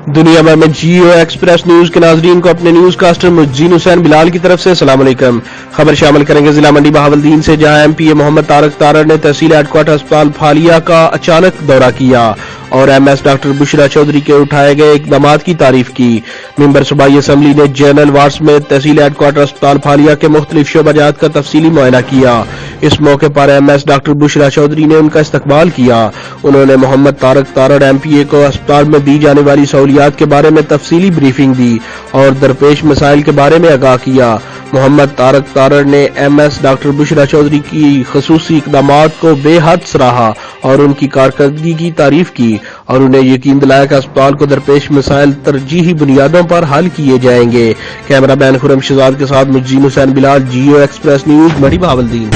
دنیا بھر میں جیو ایکسپریس نیوز کے ناظرین کو اپنے نیوز کاسٹر مجین حسین بلال کی طرف سے السلام علیکم۔ خبر شامل کریں گے ضلع منڈی بہاولدین سے، جہاں ایم پی اے محمد طارق تارڑ نے تحصیل ہیڈ کوارٹر ہسپتال پھالیہ کا اچانک دورہ کیا اور ایم ایس ڈاکٹر بشری چوہدری کے اٹھائے گئے اقدامات کی تعریف کی۔ ممبر صوبائی اسمبلی نے جنرل وارڈز میں تحصیل ہیڈ کوارٹر ہسپتال پھالیہ کے مختلف شعبہ جات کا تفصیلی معائنہ کیا۔ اس موقع پر ایم ایس ڈاکٹر بشری چوہدری نے ان کا استقبال کیا۔ انہوں نے محمد طارق تارڑ ایم پی اے کو ہسپتال میں دی جانے والی سہولیات کے بارے میں تفصیلی بریفنگ دی اور درپیش مسائل کے بارے میں آگاہ کیا۔ محمد طارق تارڑ نے ایم ایس ڈاکٹر بشری چوہدری کی خصوصی اقدامات کو بے حد سراہا اور ان کی کارکردگی کی تعریف کی اور انہیں یقین دلایا کہ اسپتال کو درپیش مسائل ترجیحی بنیادوں پر حل کیے جائیں گے۔ کیمرہ مین خرم شہزاد کے ساتھ مجین حسین بلال، جیو ایکسپریس نیوز، منڈی بہاولدین۔